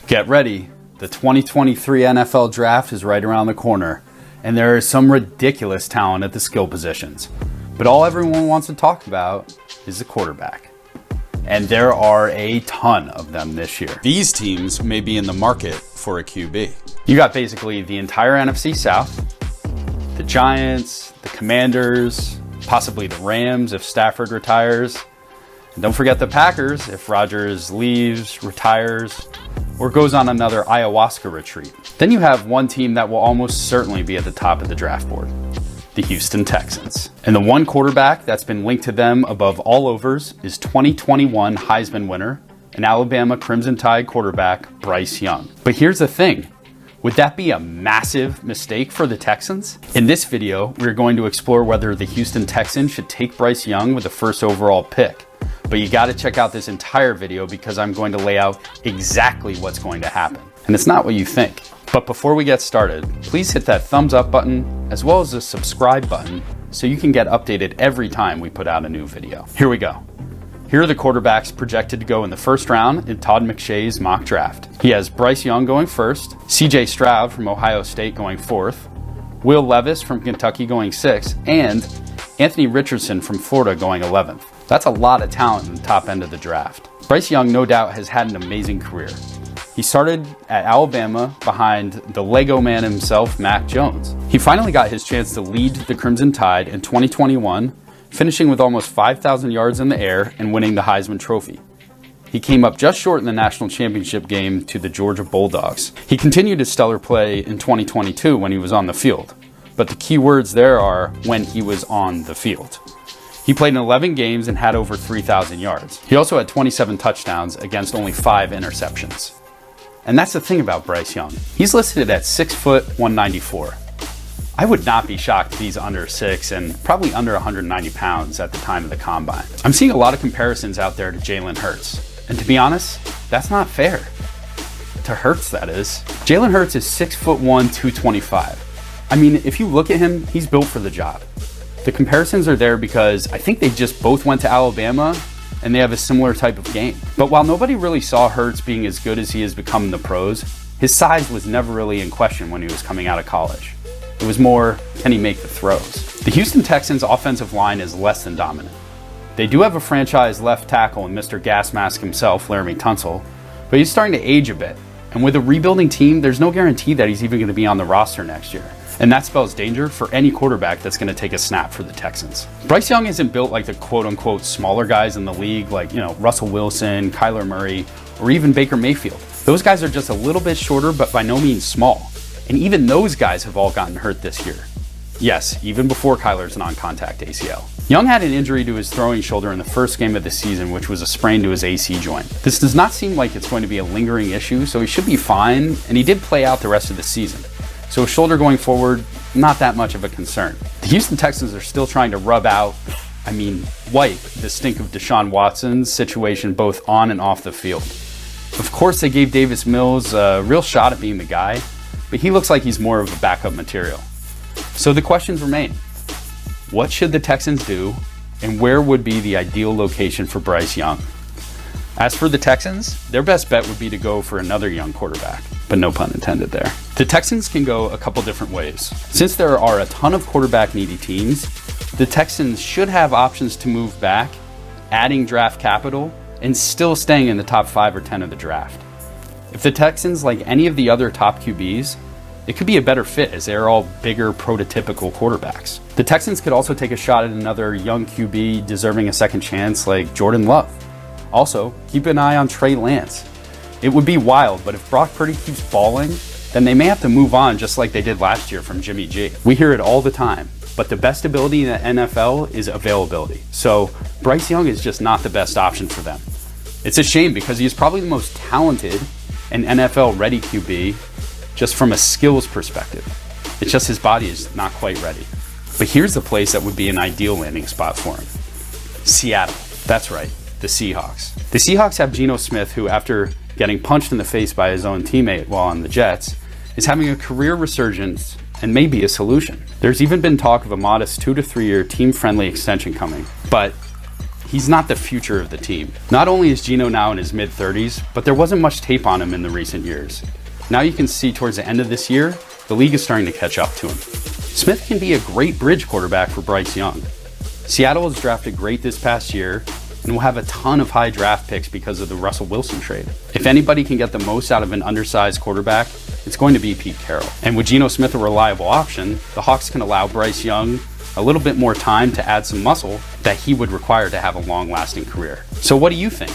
Get ready, the 2023 NFL Draft is right around the corner, and there is some ridiculous talent at the skill positions. But all everyone wants to talk about is the quarterback. And there are a ton of them this year. These teams may be in the market for a QB. You got basically the entire NFC South, the Giants, the Commanders, possibly the Rams if Stafford retires. And don't forget the Packers if Rodgers leaves, retires, or goes on another ayahuasca retreat. Then you have one team that will almost certainly be at the top of the draft board, the Houston Texans. And the one quarterback that's been linked to them above all overs is 2021 Heisman winner and Alabama Crimson Tide quarterback Bryce Young. But here's the thing. Would that be a massive mistake for the Texans? In this video, we're going to explore whether the Houston Texans should take Bryce Young with the first overall pick. But you gotta check out this entire video because I'm going to lay out exactly what's going to happen. And it's not what you think. But before we get started, please hit that thumbs up button as well as the subscribe button so you can get updated every time we put out a new video. Here we go. Here are the quarterbacks projected to go in the first round in Todd McShay's mock draft. He has Bryce Young going first, CJ Stroud from Ohio State going fourth, Will Levis from Kentucky going sixth, and Anthony Richardson from Florida going 11th. That's a lot of talent in the top end of the draft. Bryce Young no doubt has had an amazing career. He started at Alabama behind the Lego man himself, Mac Jones. He finally got his chance to lead the Crimson Tide in 2021, finishing with almost 5,000 yards in the air and winning the Heisman Trophy. He came up just short in the national championship game to the Georgia Bulldogs. He continued his stellar play in 2022 when he was on the field, but the key words there are when he was on the field. He played in 11 games and had over 3,000 yards. He also had 27 touchdowns against only 5 interceptions. And that's the thing about Bryce Young. He's listed at 6 foot 194. I would not be shocked if he's under 6 and probably under 190 pounds at the time of the combine. I'm seeing a lot of comparisons out there to Jalen Hurts. And to be honest, that's not fair. To Hurts, that is. Jalen Hurts is 6 foot 1, 225. I mean, if you look at him, he's built for the job. The comparisons are there because I think they just both went to Alabama and they have a similar type of game. But while nobody really saw Hurts being as good as he has become in the pros, his size was never really in question when he was coming out of college. It was more, can he make the throws? The Houston Texans offensive line is less than dominant. They do have a franchise left tackle in Mr. Gas Mask himself, Laramie Tunsil, but he's starting to age a bit. And with a rebuilding team, there's no guarantee that he's even going to be on the roster next year. And that spells danger for any quarterback that's going to take a snap for the Texans. Bryce Young isn't built like the quote-unquote smaller guys in the league, like, Russell Wilson, Kyler Murray, or even Baker Mayfield. Those guys are just a little bit shorter, but by no means small. And even those guys have all gotten hurt this year. Yes, even before Kyler's non-contact ACL. Young had an injury to his throwing shoulder in the first game of the season, which was a sprain to his AC joint. This does not seem like it's going to be a lingering issue, so he should be fine, and he did play out the rest of the season. So a shoulder going forward, not that much of a concern. The Houston Texans are still trying to wipe the stink of Deshaun Watson's situation both on and off the field. Of course, they gave Davis Mills a real shot at being the guy, but he looks like he's more of a backup material. So the questions remain. What should the Texans do, and where would be the ideal location for Bryce Young? As for the Texans, their best bet would be to go for another young quarterback, but no pun intended there. The Texans can go a couple different ways. Since there are a ton of quarterback-needy teams, the Texans should have options to move back, adding draft capital, and still staying in the top 5 or 10 of the draft. If the Texans like any of the other top QBs, it could be a better fit as they're all bigger, prototypical quarterbacks. The Texans could also take a shot at another young QB deserving a second chance like Jordan Love. Also, keep an eye on Trey Lance. It would be wild, but if Brock Purdy keeps balling, then they may have to move on just like they did last year from Jimmy G. We hear it all the time, but the best ability in the NFL is availability. So Bryce Young is just not the best option for them. It's a shame because he is probably the most talented and NFL-ready QB just from a skills perspective. It's just his body is not quite ready. But here's the place that would be an ideal landing spot for him. Seattle. That's right, the Seahawks. The Seahawks have Geno Smith, who after getting punched in the face by his own teammate while on the Jets, is having a career resurgence and may be a solution. There's even been talk of a modest 2 to 3 year team-friendly extension coming. But he's not the future of the team. Not only is Geno now in his mid-30s, but there wasn't much tape on him in the recent years. Now you can see towards the end of this year, the league is starting to catch up to him. Smith can be a great bridge quarterback for Bryce Young. Seattle has drafted great this past year and will have a ton of high draft picks because of the Russell Wilson trade. If anybody can get the most out of an undersized quarterback, it's going to be Pete Carroll. And with Geno Smith a reliable option, the Hawks can allow Bryce Young a little bit more time to add some muscle that he would require to have a long-lasting career. So what do you think?